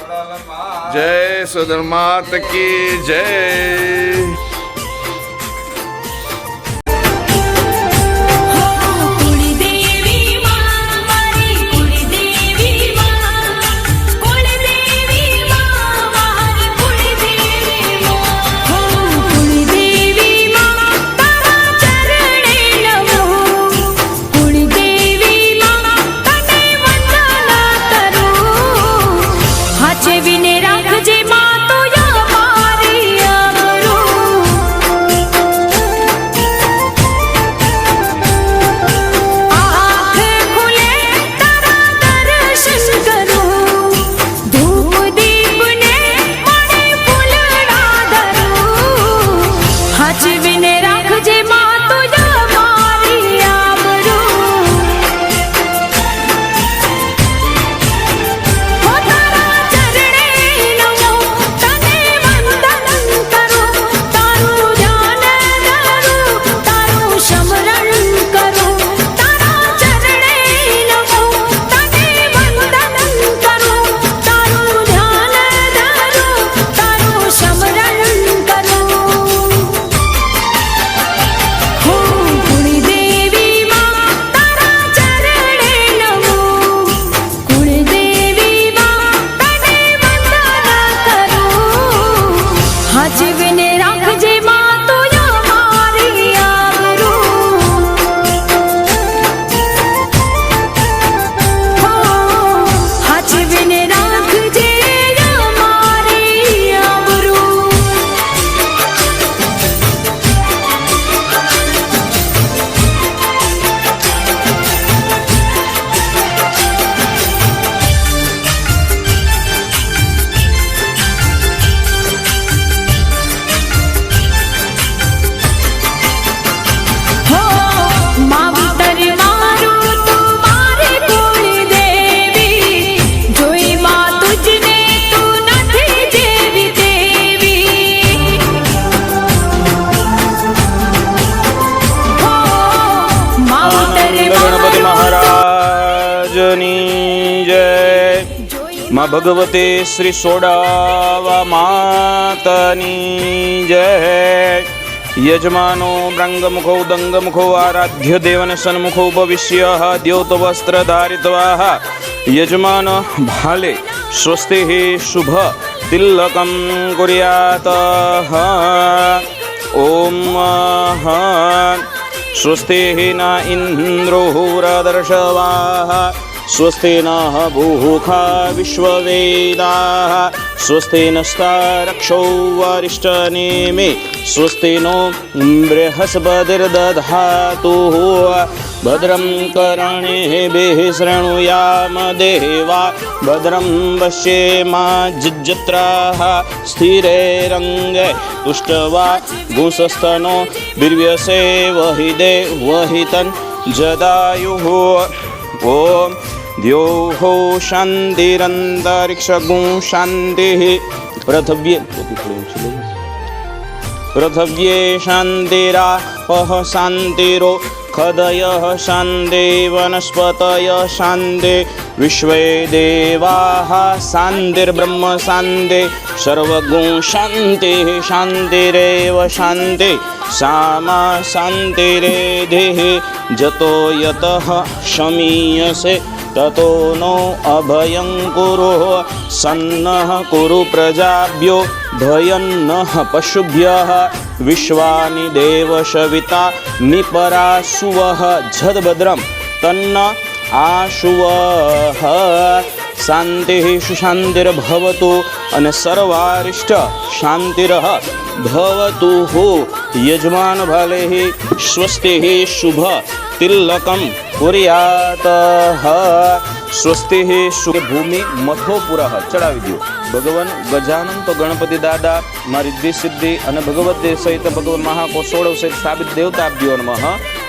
जय सुदर मात की जय। माँ भगवते श्री सोडावा मातनी जय। यजमानो ब्रंगमुखो दंगमुखो आराध्य देवन सन्मुखो भविष्य द्योत वस्त्र धारित्वा यजमान भाले स्वस्ति शुभ तिलकं कुर्यात्। ओम स्वस्ति न इन्द्रो रदर्शवाः स्वस्ति नः भूखा विश्ववेदाः स्वस्ति नस्तारक्षो वरिष्ठनेमे स्वस्ति नो बृहस्पतिर्दधातु भद्रं कर्णेभिः शृणुयाम देवा भद्रं पश्येमाज्जत्राः स्थिरैरङ्गैः तुष्टवा गुंसस्तनो वीर्यसेवहि देवहितं जदायुः। ओम द्योः शान्तिरन्तरिक्षगुं शान्तिः पृथिव्ये शान्तिरापः शान्तिरो खदयः शान्ति वनस्पतयः शान्ति विश्वे देवाः शान्तिर्ब्रह्म शान्ति सर्वगुं शान्तिः शान्तिरेव शान्ति सामा शान्तिरेधिः जतो यतः शमीयसे ततो नो अभयं कुरु सन्नः कुरु प्रजाभ्यो भयन्नः पशुभ्यः विश्वानि देवशविता निपराशुवः झद्भद्रं तन्न आशुवः। शान्तिः सुशान्तिर्भवतु अने सर्वारिष्ट शान्तिरः भवतु। यजमान भाले स्वस्ति शुभ तिलकं कुर्यात्। स्वस्ति भूमि मथोपुरः चढ़ावी दो। भगवान गजानन तो गणपति दादा मारी रिद्धि सिद्धि और भगवत देव सहित भगवान महाकोशोड़ सहित स्थापित देवताभ्यो नमः।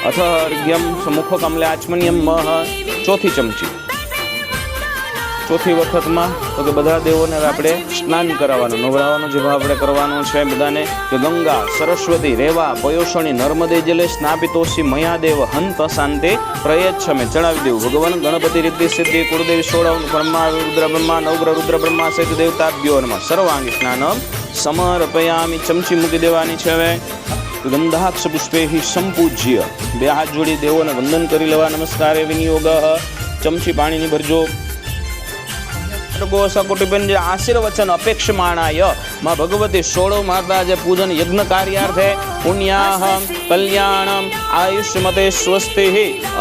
अथ अर्घ्यम मुख कमले आचमन्यम मह चौथी चमची ચોથી વખતમાં તો કે બધા દેવોને હવે આપણે સ્નાન કરાવવાનું, નવરાવાનું જે ભાવ આપણે કરવાનું છે બધાને કે ગંગા સરસ્વતી રેવા પયોષણી નર્મદે જલે સ્નાપિતોષી મયાદેવ હંત શાંતે પ્રયચ્છ મેં ચડાવી દેવું. ભગવાન ગણપતિ રિદ્ધિ સિદ્ધિ કુળદેવી સોળવ બ્રહ્મા રુદ્ર બ્રહ્મા નવગ્રહ રુદ્ર બ્રહ્મા સહિત દેવતાભ્યો નમઃ સર્વાંગી સ્નાનમ સમર્પયામિ. ચમચી મૂકી દેવાની છે. હવે ગંધાક્ષ પુષ્પેહી સંપૂજ્ય બે હાથ જોડી દેવોને વંદન કરી લેવા. નમસ્કારે વિનિયોગ. ચમચી પાણીની ભરજો. સકોટીબેન જે આશીર્વચન અપેક્ષમાણાય માં ભગવતી સોળો માતા જે પૂજન યજ્ઞ કાર્યાર્થે પુણ્યાહમ કલ્યાણમ આયુષ્મતે સ્વસ્તિ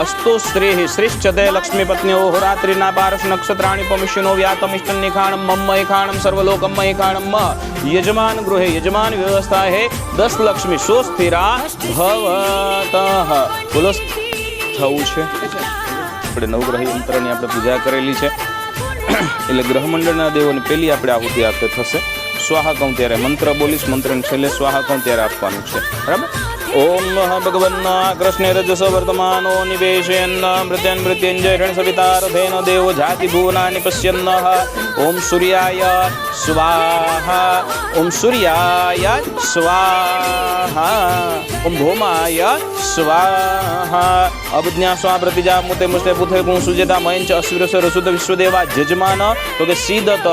અસ્તુ સ્ત્રી શ્રીશ્ચતે લક્ષ્મી પત્નીઓ હોરાત્રિના પારસ નક્ષત્રાણી પમિષ્યનો વ્યાતમિષ્ટન નિખાણમ મમ્મ એખાણમ સર્વલોકમ એખાણમ યજમાન ગૃહે યજમાન વ્યવસ્થા હે 10 લક્ષ્મી સો સ્થિરા ભવતઃ. બોલો થવું છે. આપણે નવગ્રહ યંત્રની આપણે પૂજા કરેલી છે એટલે ગ્રહમંડળના દેવોને પહેલી આપણે આહુતિ આપતે થશે. સ્વાહા કહું ત્યારે મંત્ર બોલીશ, મંત્રને છેલ્લે સ્વાહા કહું ત્યારે આપવાનું છે. બરાબર. ઓમ ભગવન્ન કૃષ્ણે રજસ વર્તમાનો નિવેશયન્ન મૃત્યન મૃત્યુંજય રણ સવિતારથેન દેવો જાતિ ભુવનાનિ પશ્યન્ન. ઓમ સૂર્યાય સ્વાહા. ઓમ સૂર્યાય સ્વાહા. ઓમ ભૌમાય સ્વાહા. અબજ્ઞા સ્વા પ્રતિજા મુતે મુસ્તે પુથે ગુણ સુજેતા મયંચ અશ્વિરસ રસુદ વિશ્વદેવા જજમાન તો કે સીદત.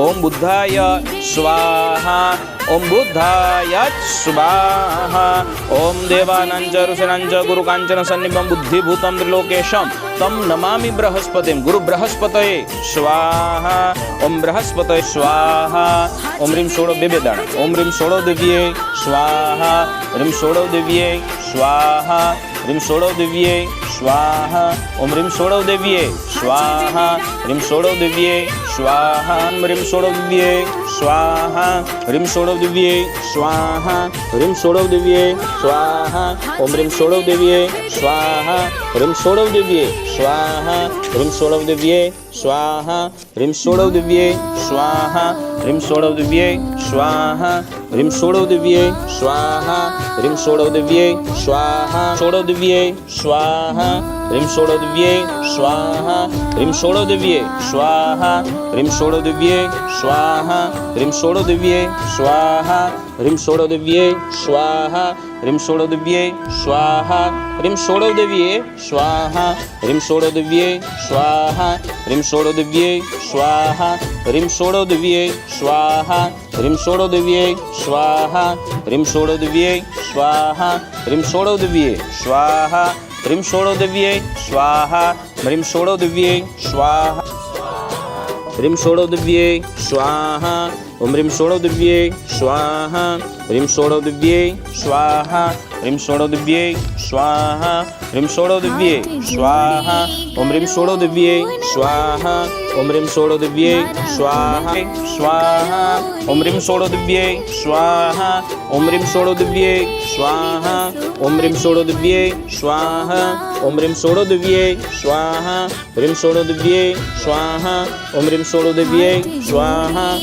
ઓમ બુદ્ધાય સ્વાહા. ઓમ બુદ્ધાય સ્વાહા. ઓમ દેવાનાંચ ઋષિનાંચ ગુરુ કાંચન સન્નિભમ બુદ્ધિભૂતમ ત્રિલોકેશમ તમ નમામિ બૃહસ્પતિમ. ગુરુ બૃહસ્પતયે સ્વાહા. ઓમ બૃહસ્પતય સ્વાહા. ઓમ રીમ સોળો બે દાણા. ઓમ રીમ સોળો દેવીએ સ્વાહા. રીમ સોળો દેવીએ સ્વાહા. રીમ સોળો દેવીએ સ્વાહા. ઓમ રીમ સોળો દેવીએ સ્વાહા. રીમ સોળો દેવીએ સ્વાહા. રીમ સોળો દેવીએ સ્વાહા. રીમ સોળો દેવીએ સ્વાહા. રીમ સોળો દેવીએ સ્વાહા. ઓમ રીમ સોળો દેવીએ સ્વાહા. રીમ સોળો દેવીએ સ્વાહા. રીમ સોળો દેવીએ સ્વાહા. રીમ સોળો દેવીએ સ્વાહા. રીમ સોળો દેવીએ સ્વાહા. રીમ સોળો દેવીએ સ્વાહા. રીમ સોળો દેવીએ સ્વાહા. સોળો દેવીએ સ્વાહા. રીમ સોળો દેવીએ સ્વાહા. રીમ સોળો દેવીએ સ્વાહા. રીમ સોળો દેવીએ સ્વાહા. રીમ સોળો દેવીએ સ્વાહા. રીમ સોળો દેવીએ સ્વાહા. રીમ સોળો દેવીએ સ્વાહા. રીમ સોળો દેવીએ સ્વાહા. રીમ સોળો દેવીએ સ્વાહા. રીમ સોળો દેવીએ સ્વાહા. રીમ સોળો દેવીએ સ્વાહા. રીમ સોળો દેવીએ સ્વાહા. રીમ સોળો દેવીએ સ્વાહા. રીમ સોળો દેવીએ સ્વાહા. રીમ સોળો દેવીએ સ્વાહા. રીમ સોળો દેવીએ સ્વાહા. રીમ સોળો દેવીએ સ્વાહા. ઓમ રીમ સોળો દેવીએ સ્વાહા. રીમ સોળો દેવીએ સ્વાહા. રીમ સોળો દેવીએ સ્વાહા. રીમ સોળો દેવીએ સ્વાહા. ઓમ રીમ સોળો દેવીએ સ્વાહા. ઓમ રીમ સોળો દેવીએ સ્વાહા. સ્વાહા. ઓમ રીમ સોળો દેવીએ સ્વાહા. ઓમ રીમ સોળો દેવીએ સ્વાહા. ઓમ રીમ સોળો દેવીએ સ્વાહા. ઓમ રીમ સોળો દેવીએ સ્વાહા. રીમ સોળો દેવીએ સ્વાહા. ઓમ રીમ સોળો દેવીએ સ્વાહા.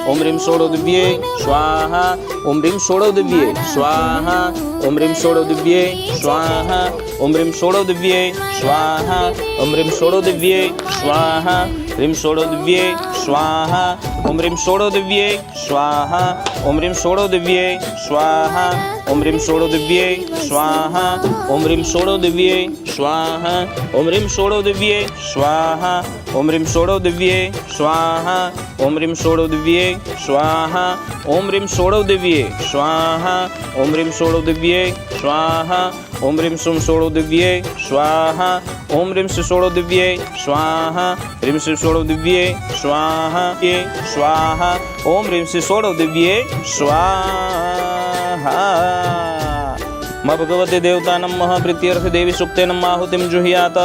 ઓમ રીમ સોળો દેવીએ સ્વાહા. ઓમ રીમ સોળો દેવીએ સ્વાહા. ઓમ રીમ સોળો દેવીએ સ્વાહા. ઓમ રીમ સોળો દેવીએ સ્વાહા. ઓમ રીમ સોળો દેવીએ સ્વાહા. રીમ સોળો દેવીએ સ્વાહા. ઓમ રીમ સોળો દેવીએ સ્વાહા. ઓમ રીમ સોળો દેવીએ સ્વાહા. ઓમ રીમ સોળો દેવીએ સ્વાહા. ઓમ રીમ સોળો દેવીએ સ્વાહા. ઓમ રીમ સોળો દેવીએ સ્વાહા. ઓમ રીમ સોળો દેવીએ સ્વાહા. ઓમ રીમ સોળો દેવીએ સ્વાહા. ઓમ રીમ સોળો દેવીએ સ્વાહા. ઓમ રીમ સોળો દેવીએ સ્વાહા. ઓમ રીમ સોળો દેવીએ સ્વાહા. ઓમ રીમ સોળો દેવીએ સ્વાહા. રીમ સોળો દેવીએ સ્વાહા. સ્વાહા. ઓમ રીમ સોળો દેવીએ સ્વાહા. માં ભગવતે દેવતા નમઃ પ્રીત્યર્થ દેવી સુપ્તે નમાહુતિમ જુહ્યાતઃ.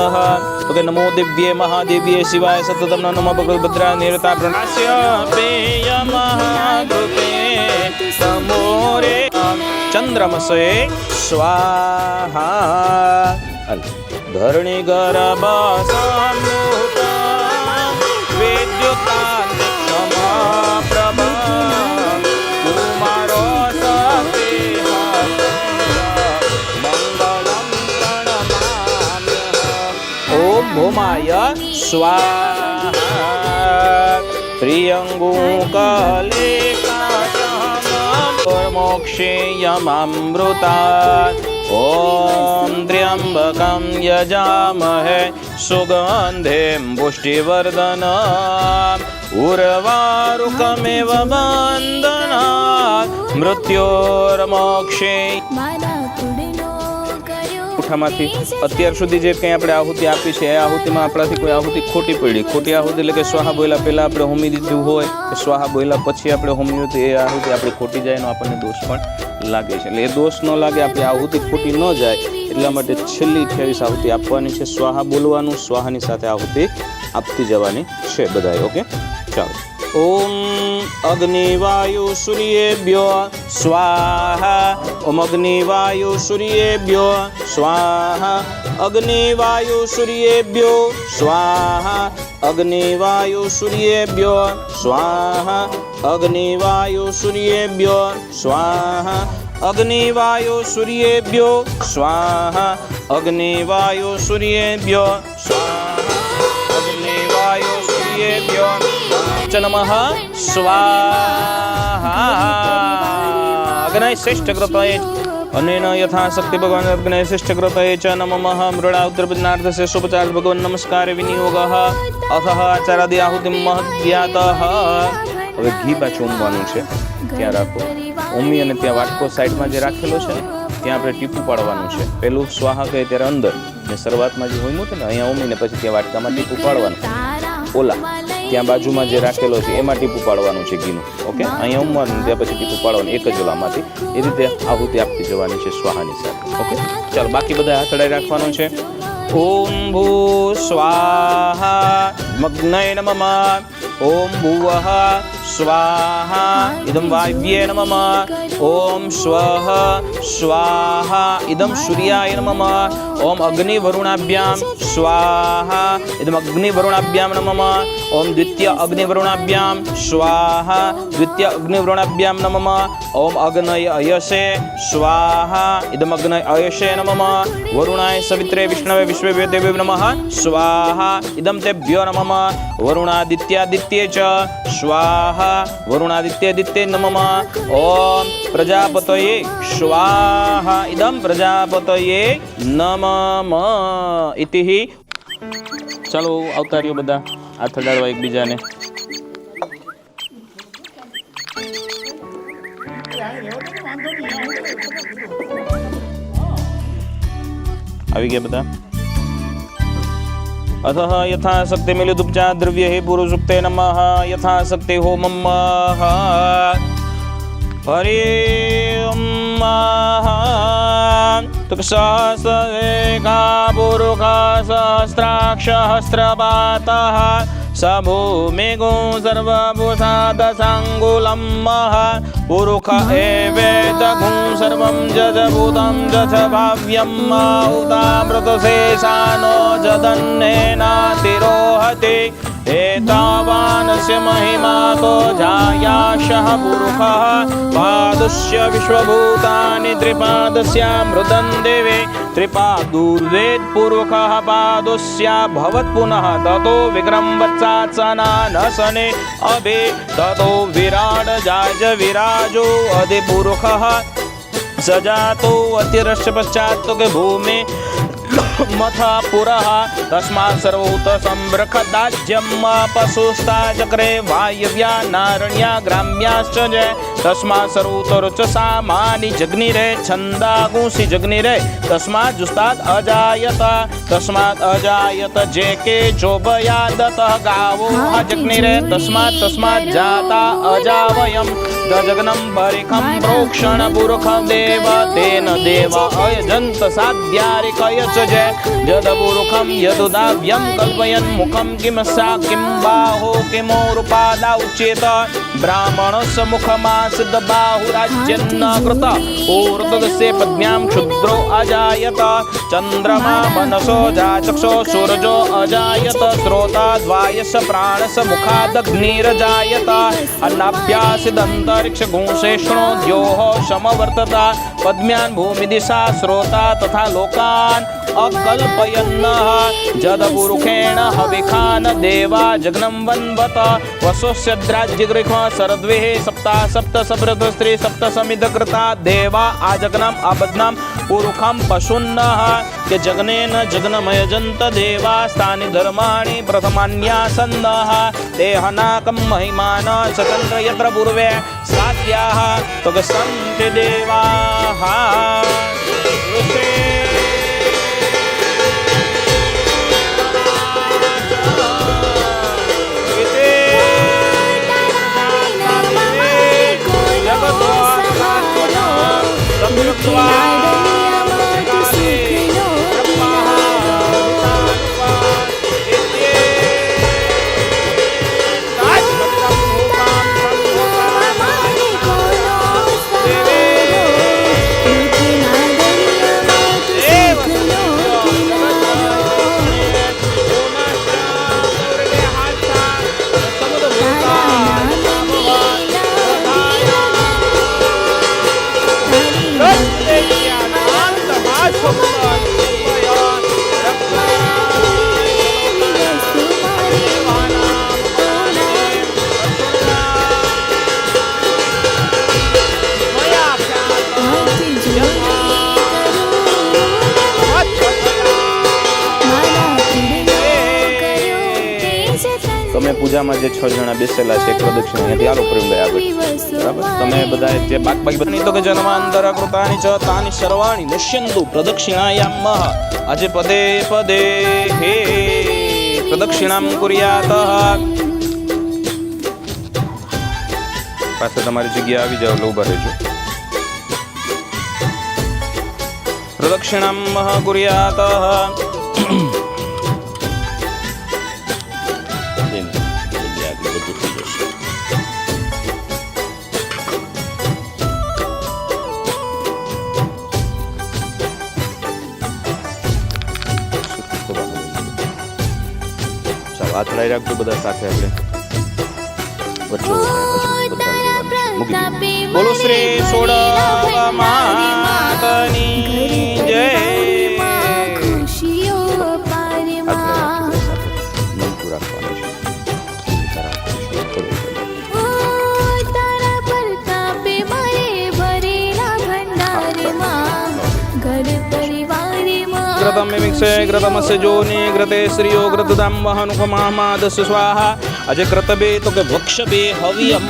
તો કે નમો દિવ્યે મહાદેવ્યે શિવાય સતતમ નમઃ ભગવત ભદ્રા નિરતા પ્રણાસ્ય પેય મહાગૃતે નમો રે ચંદ્રમસે સ્વાહા. ધરણી ગર્ભ સંયુત વિદ્યુતાંત ક્ષમા પ્રભા કુમારો સતે ઓમ ભૌમાય સ્વાહા. प्रियङ्गुकलेकाशमोक्षेयममृतात् ॐ त्र्यम्बकं यजामहे सुगन्धिं पुष्टिवर्धनम् उर्वारुकमिव बन्धनात् मृत्योर्मोक्षे માંથી અત્યાર સુધી જે કંઈ આપણે આહુતિ આપી છે એ આહુતિમાં આપણાથી કોઈ આહુતિ ખોટી પડી, ખોટી આહુતિ એટલે કે સ્વાહા બોલ્યા પહેલાં આપણે હોમી દીધું હોય કે સ્વાહા બોલ્યા પછી આપણે હોમી તો એ આહુતિ આપણી ખોટી જાય એનો આપણને દોષ પણ લાગે છે. એટલે એ દોષ ન લાગે, આપણી આહુતિ ખોટી ન જાય એટલા માટે છેલ્લી 28 આહુતિ આપવાની છે. સ્વાહા બોલવાનું, સ્વાહાની સાથે આહુતિ આપતી જવાની છે બધાએ. ઓકે, ચાલો. ओम अग्निवायु सूर्येभ्यो स्वाहा. ओम अग्निवायु सूर्येभ्यो स्वाहा. अग्निवायु सूर्येभ्यो स्वाहा. अग्निवायु सूर्येभ्यो स्वाहा. अग्निवायु सूर्येभ्यो स्वाहा. अग्निवायु सूर्येभ्यो स्वाहा. अग्निवायु सूर्येभ्यो स्वाहा. अग्निवायु सूर्येभ्यो नमः स्वाहा. अग्नये श्रेष्ठकृतये अनेन यथाशक्ति भगवान अग्नये श्रेष्ठकृतये च नमः. मृड़ा उत्तरपदनार्थस्य सोपचार भगवान नमस्कार विनियोगः अथः आचारादि आहुतिं महद्यातः. હવે ઘી પાછું ઉમવાનું છે, ત્યાં રાખો. ઉમી અને ત્યાં વાટકો સાઈડમાં જે રાખેલો છે ત્યાં આપણે ટીપું પાડવાનું છે. પેલું સ્વાહા કહે ત્યારે અંદર ને શરૂઆતમાં જે હોમ્યું હતું ને અહીંયા ઉમીને પછી ત્યાં વાટકામાં ટીપું પાડવાનું. ઓલા ત્યાં બાજુમાં જે રાખેલો છે એમાં ટીપું પાડવાનું છે ઘીનું. ઓકે, અહીંયા ઉમવાનું ત્યાં પછી ટીપું પાડવાનું એક જ ઓલામાંથી. એ રીતે આહુતિ આપતી જવાની છે સ્વાહાની સાથે. ઓકે, ચાલો બાકી બધા હાથડાઈ રાખવાનું છે. ઓમ ભૂ સ્વાહા મગ્નય નમઃ. ઓમ ભુવઃ સ્વાહા ઇદમ વાયવ્યે નમઃ. ઓમ સ્વઃ સ્વાહા ઇદમ સૂર્યાય નમઃ. ઓમ અગ્નિ વરુણાભ્યામ સ્વાહા ઇદમ અગ્નિ વરુણાભ્યામ નમઃ. ઓમ દ્વિતીય અગ્નિ વરુણાભ્યામ સ્વાહા દ્વિતીય અગ્નિ વરુણાભ્યામ નમઃ. ઓમ અગ્નય અયસે સ્વાહા ઇદમ અગ્નય અયસે નમઃ. વરુણાય સવિત્રે વિષ્ણવે વિશ્વે દેવે નમઃ સ્વાહા ઇદમ તેભ્યો નમઃ. વરુણાદિત્યાદિત્યે ચ સ્વાહા વરુણાદિત્યાદિત્યે નમઃ. ઓમ પ્રજાપતયે સ્વાહા ઇદમ પ્રજાપતયે નમઃ ઇતિ. ચાલો આવતા રહ્યો બધા હાથ અડાડવા એકબીજાને. આવી ગયા બધા. अतः यथाशक्ति मिलिदुपचार द्रव्य हे पुरुषुक्ते नमः. यथाशक्ति होमम् हरि सहस्रेका पुरुषः सहस्राक्षसहस्रपातः स भूमिगो सर्वभूषादशाङ्गुलं पुरुष एवेदगुं सर्वं जजभूतं जज भाव्यं उदामृतशेषानो जदन्नेनातिरोहति. एतावानस्य महिमा तो जायाशः पुरुषः पादस्य विश्वभूतानि त्रिपादस्यामृतं देवे. त्रिपादुर्वेद पुरुषः पादस्य भवत् पुनः ततो विक्रम वत्सात्सनानसने अभे ततो विराड जाज विराजो अधि पुरुषः सजातो अतिरश्च पश्चात् के भूमि मथा पुरः. तस्मात् सर्वभूत संबृखदाज्यम् पशुस्ता चक्रे वायव्या नारण्या ग्राम्याश्च जय. तस्मात् सर्वोत्तरच सामानि जग्निरे छन्दागुंसि जग्निरे. तस्मात् जुस्तात् अजायत तस्मात् अजायत जे के चोभयादतः गावो जग्निरे. तस्मात् जाता अजावयम् दजग्नं परिखं प्रोक्षण पुरुषं देव तेन देव अयजन्त साध्यारिकयच जय. जदपुरुषं यदुदाव्यं कल्पयन् मुखं किं सा किं बाहो किमोरुपादा उच्येत. ब्राह्मणस्य मुखमासीद् बाहुराज्यन्न कृत ऊर्ध्वस्य पद्म्यां क्षुद्रो अजायत. चन्द्रमा मनसो जाचक्षो सूरजो अजायत. श्रोता द्वायस्य प्राणस्य मुखादग्निरजायत. अन्नाभ्यासिदन्तरिक्ष गुंसेष्णो द्योः समवर्तत. पद्म्यान् भूमिदिशा श्रोता तथा लोकान् अकल्पयन्नः जदपुरुषेण हविखान देवा जग्नं वन्वत वसोस्यद्राज्यगृह शरद्वेः सप्ता सप्त सप्तस्त्री सप्त समिधकृता देवा आजग्नं अबध्नं पुरुखं पशुन्नः के जग्नेन जग्नमयजन्त देवा स्थानि धर्माणि प्रथमान्यासन्नः ते हनाकं महिमान चतन्त्र यत्र पूर्वे सात्याः तो सन्ति देवाः તમે પૂજામાં જે 6 જણા બેસેલા છે પ્રદક્ષિણા અહીંયાથી આલો પ્રેમ ગયા બરાબર તમે બધા જે બાક બાક બની તો કે જન્માંતર કૃતાની ચ તાની સર્વાણી નશ્યંતુ પ્રદક્ષિણાયામ આજે પદે પદે હે પ્રદક્ષિણામ કુર્યાત પાછા તમારી જગ્યા આવી જાવ ઊભા રહેજો પ્રદક્ષિણામ કુર્યાત હાથ લઈ રાખજો બધા સાથે આપણે બોલો શ્રી સોડવ માતની જય घृतमिक्षे घृतमस्य जोनि घृते श्रियो घृतदाम वहनुपमादस्य स्वाहा अजय कृतबे तो के वक्षबे हवियम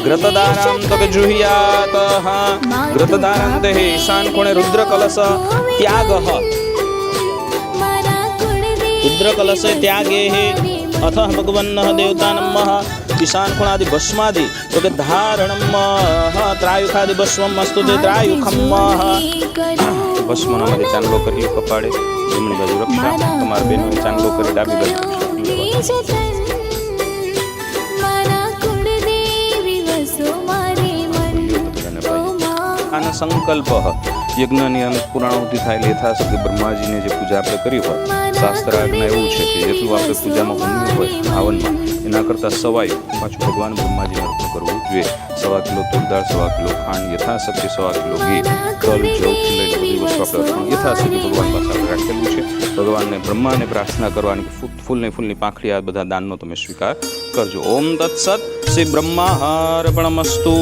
घृतदारां तो के जुह्यात घृतदारान्ते ईशान कोणे रुद्र कलश त्यागः रुद्र कलश त्यागे अथ भगवन्नः देवतानमः ईशान कोणादि भस्मादि तो के धारणम त्रायुखादि भस्मम अस्तु ते त्रायुखम ભસ્મનો મારી ચાંગલો કરી કપાળે જમણી બાજુ રક્ષા તમારા બેનોએ ચાંગલો કરી ડાબી બાજુ આનો સંકલ્પ યજ્ઞની પૂર્ણાહુતિ થાય યથાશક્તિ બ્રહ્માજીને જે પૂજા આપણે કરી હોય શાસ્ત્ર આજ્ઞા એવું છે કે જેટલું આપણે પૂજામાં હોમ્યું હોય હવનમાં એના કરતાં સવાયું પાછું ભગવાન બ્રહ્માજીને અર્પણ કરવું જોઈએ 1.25 કિલો તુર દાળ 1.25 કિલો ખાંડ યથાશક્તિ 1.25 કિલો ઘી તલ જવથી લઈને બધી વસ્તુ આપણે અર્પણ યથાશક્તિ ભગવાન પાસે આપણે રાખેલું છે ભગવાનને બ્રહ્માને પ્રાર્થના કરવાની ફૂલની પાંખડી આ બધા દાનનો તમે સ્વીકાર કરજો ઓમ તત્સત શ્રી બ્રહ્માર્પણમસ્તુ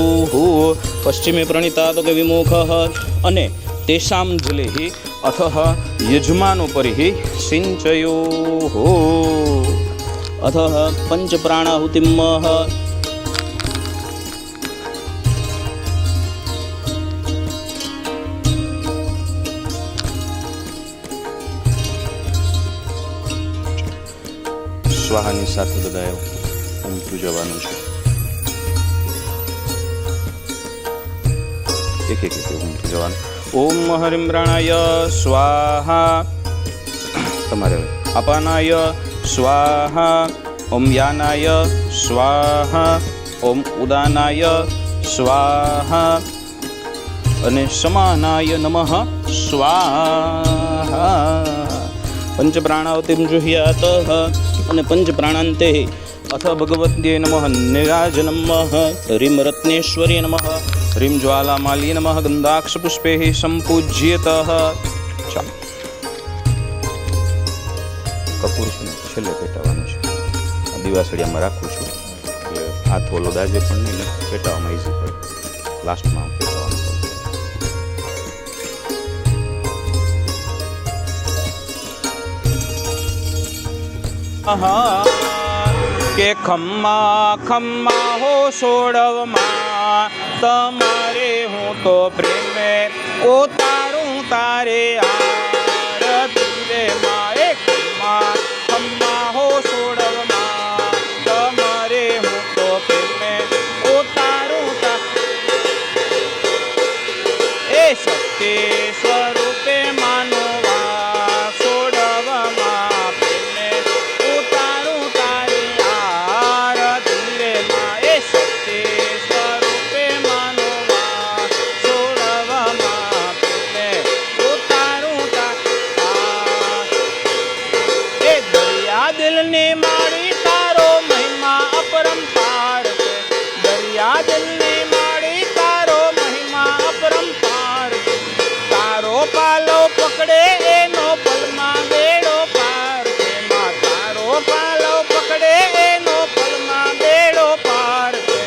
પશ્ચિમે પ્રણીતા તો કે વિમુખ અને તેષામ જલે અથઃ યજમાનોપરિ સિંચયો અથઃ પંચ પ્રાણાહુતિમ સ્વાહાની સાથે બધા ઊંઘતું જવાનું છે એક એક ઊંઘતું જવાનું ઓમ હરિમ પ્રાણાય સ્વાહા તમારે અપાનાય સ્વાહા ઓમ યાનાય સ્વાહા ઓમ ઉદાનાય સ્વાહા અને સમાનાય નમઃ સ્વાહા પંચ પ્રાણાવતિમ જુહ્યાત અને પંચ પ્રાણાંતે અથ ભગવત્યે નમઃ નિરાજનમ રીમ રત્નેશ્વરી નમઃ રીમ જ્વાલામાલી નમઃ ગંધાક્ષ પુષ્પે સંપૂજ્યત ચાલો, કપૂર છે ને છેલ્લે પેટાવાનું છે. આ દીવાસળિયામાં રાખું છું એટલે હાથ ઓલો દાજે પણ નહીં ને પેટાવામાં ઈઝી પડે. લાસ્ટમાં પેટાવાનું કે ખમ્મા ખમ્મા હો સોડવમાં તમારે હું તો પ્રેમે ઉતારું તારે આરતી રે માં. એ ખમ્મા ખમ્મા હો સોડવમાં તમારે હું તો પ્રેમે ઉતારું એ શક્તિ સ્વરૂપે માનવા સોડવમાં પ્રેમે ઉતારું તારી આરતી રે માં. એ શક્તિ સ્વરૂપે માનવા સોડવમાં પ્રેમે ઉતારું એ દરિયા દિલની માળી તારો મહિમા અપરંપાર છે. દરિયા દિલની માળી તારો મહિમા અપરંપાર છે. તારો પાલો પકડે એનો પલમાં બેડો પાર છે માં. તારો પાલો પકડે એનો પલમાં બેડો પાર છે.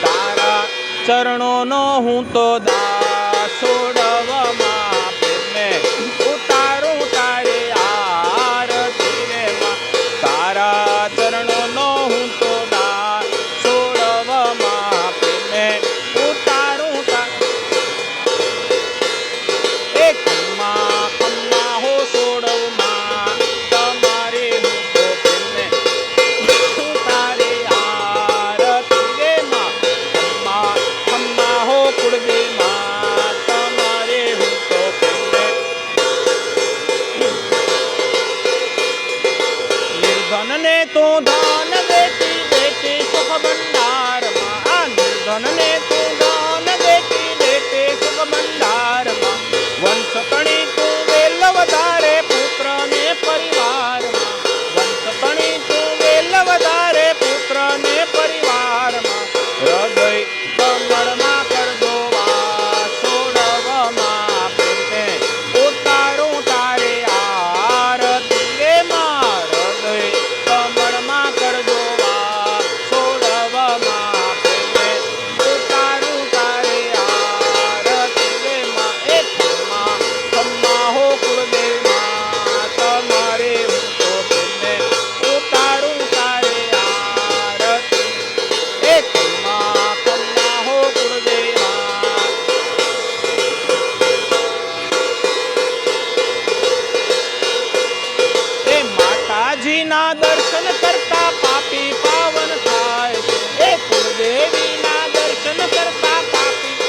તારા ચરણોનો હું તો દાસ સોડવમાં પ્રેમે ઉતારું તારી આરતી રે માં. તારા ચરણોનો હું તો દાસ સોડવમાં પ્રેમે ઉતારું એ ખમ્મા ખમ્મા હો સોડવમાં તમારે હું તો પ્રેમે ઉતારે આરતી રે માં. ખમ્મા ખમ્મા હો કુળદેમાં તમારે હું તો પ્રેમે નિર્ધનને તો દાન દેતી દેતી સુખ ભંડારમાં. આ નિર્ધનને તો દાન દેતી દેતી સુખ ભંડારમાં. વંશતણી તું વેલ વધારે પુત્રને પરિવારમાં. વંશતણી તું વેલ વધારે પુત્રને પરિવારમાં. હૃદય કમળમાં કરજો વાસ સોડવમાં પ્રેમે ઉતારું તારે આરતી રે માં. હૃદય કમળમાં કરજો વાસ સોડવમાં પ્રેમે ઉતારું તારે આરતી રે માં. એ ખમ્મા ખમ્મા હો કુળદેવમાં તમારે હું તો પ્રેમે ઉતારું તારે આરતી. એ ખમ્મા ખમ્મા હો કુળદેવમાં એ માતાજીના દર્શન કરતા પાપી પાવન થાય છે. એ કુળદેવીના દર્શન કરતા પાપી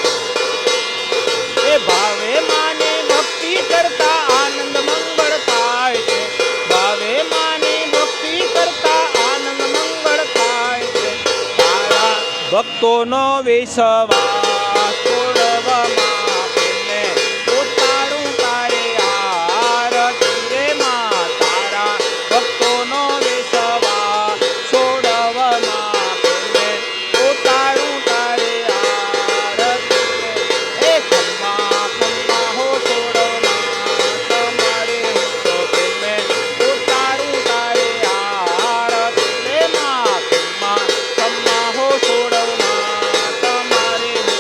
એ ભાવે માને ભક્તિ કરતા આનંદ મંગળ થાય છે. ભાવે માને ભક્તિ કરતા આનંદ મંગળ થાય છે. તારા ભક્તોનો વિશ્વાસ સોડવમાં પ્રેમે ઉતારું તારે આરતી રે માં. તારા ભક્તોનો વિશ્વાસ સોડવમાં પ્રેમે ઉતારું તારે આરતી રે. એ ખમ્મા ખમ્મા હો સોડવમાં તમારે હું તો પ્રેમે ઉતારું તારે આરતી રે માં. ખમ્મા ખમ્મા હો સોડવમાં તમારે હું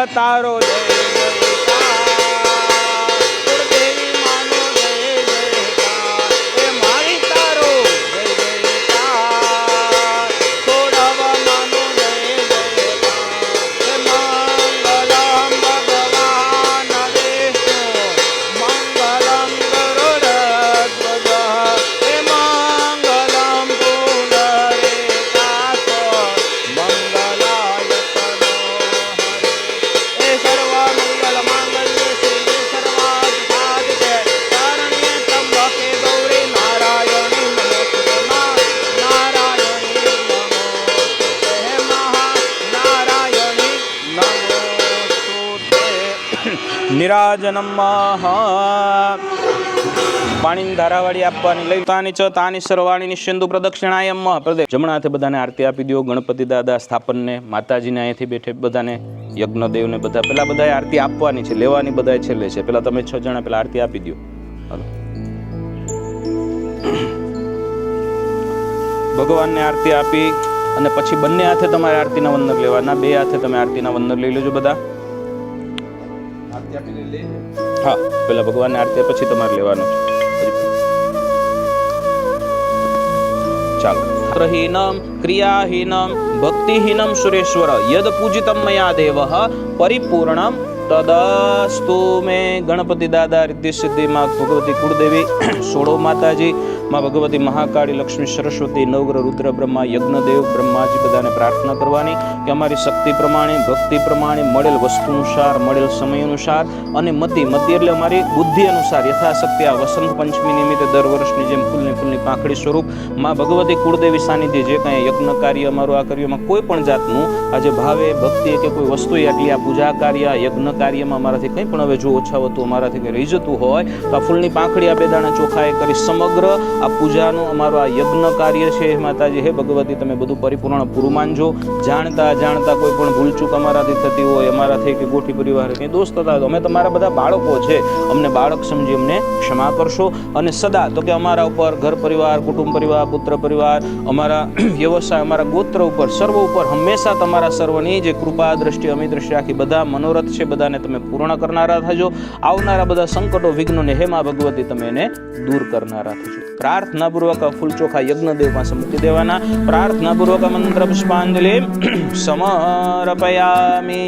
તારો જય જયકાર, કુળદેવી માનો જય જયકાર, એ મારી તારો જય જયકાર, છોડાવા માનો જય જયકાર, એ મંગલમ ભગવાન વિષ્ણુ, મંગલમ ગરુડધ્વજ, એ મંગલમ પુંડરીકાક્ષ, મંગલાય તનોહરે, એ સર્વ મંગલ માંગલ્ય શિવે સર્વાર્થ સાધિકે, શરણ્યે ત્ર્યંબકે ગૌરી નારાયણી નમોસ્તુતે, નારાયણી નમોસ્તુતે, મહાનારાયણી નમોસ્તુતે. નિરાજનમ પાણીની ધારાવાળી આપવાની લઈ તાની ચ તાની સર્વાણીની સિંધુ પ્રદક્ષિણાયમ પ્રદેશ. જમણા હાથે બધાને આરતી આપી દો. ગણપતિ દાદા સ્થાપનને, માતાજીને અહીંથી બેઠે બધાને, યજ્ઞદેવને બધા પેલા બધાએ આરતી આપવાની છે, લેવાની બધાએ છેલ્લે છે. પેલા તમે 6 જણા પેલા આરતી આપી દો. હાલો, ભગવાનને આરતી આપી અને પછી બંને હાથે તમારે આરતીના વંદન લેવાના. 2 હાથે તમે આરતીના વંદન લઈ લેજો બધા. હા, પેલા ભગવાનને આરતી પછી તમારે લેવાનું છે. ચાલો. હીનમ ક્રિયાહીનમ ભક્તિહીનમ સુરેશ્વર યદ પૂજિતમ મયા દેવઃ પરિપૂર્ણમ તદસ્તુ મે. ગણપતિ દાદા, રિદ્ધિ સિદ્ધિ માં ભગવતી કુળદેવી, સોળો માતાજી, માં ભગવતી મહાકાળી, લક્ષ્મી સરસ્વતી, નવગ્રહ રુદ્ર બ્રહ્મા, યજ્ઞદેવ, બ્રહ્માજી બધાને પ્રાર્થના કરવાની કે અમારી શક્તિ પ્રમાણે, ભક્તિ પ્રમાણે, મળેલ વસ્તુ અનુસાર, મળેલ સમય અનુસાર અને મતિ એટલે અમારી બુદ્ધિ અનુસાર યથાશક્તિ આ વસંત પંચમી નિમિત્તે દર વર્ષની જેમ ફૂલની પાંખડી સ્વરૂપ માં ભગવતી કુળદેવી સાનિધ્ય જે કાંઈ યજ્ઞ કાર્ય અમારું આ કાર્યમાં કોઈ પણ જાતનું આજે ભાવે ભક્તિ કે કોઈ વસ્તુ એટલી આ પૂજા કાર્ય યજ્ઞ કાર્યમાં અમારાથી કંઈ પણ હવે જો ઓછા વતું અમારાથી કંઈ રહી જતું હોય તો આ ફૂલની પાંખડી આ 2 દાણા ચોખાએ કરી સમગ્ર આ પૂજાનું અમારું આ યજ્ઞ કાર્ય છે. માતાજી, હે ભગવતી, તમે બધું પરિપૂર્ણ પૂરું માનજો. જાણતા કોઈ પણ ભૂલચૂક અમારાથી થતી હોય, અમારાથી કે ગોઠી પરિવાર કંઈ દોસ્ત થતા હોય તો અમે તમારા બધા બાળકો છે, અમને બાળક સમજી અમને ક્ષમા કરશો. અને સદા તો કે અમારા ઉપર ઘર પરિવાર, કુટુંબ પરિવાર, પુત્ર પરિવાર, અમારા વ્યવસાય, અમારા ગોત્ર ઉપર, સર્વ ઉપર હંમેશા તમારા સર્વની જે કૃપા દ્રષ્ટિ, અમી દ્રષ્ટિ રાખી બધા મનોરથ છે બધાને તમે પૂર્ણ કરનારા થજો. આવનારા બધા સંકટો, વિઘ્નોને હે માં ભગવતી તમે એને દૂર કરનારા થજો. પ્રાર્થનાપૂર્વક ફૂલ ચોખા યજ્ઞદેવ પાસે મૂકી દેવાના. પ્રાર્થનાપૂર્વક મંત્ર પુષ્પાંજલિ સમર્પયામિ.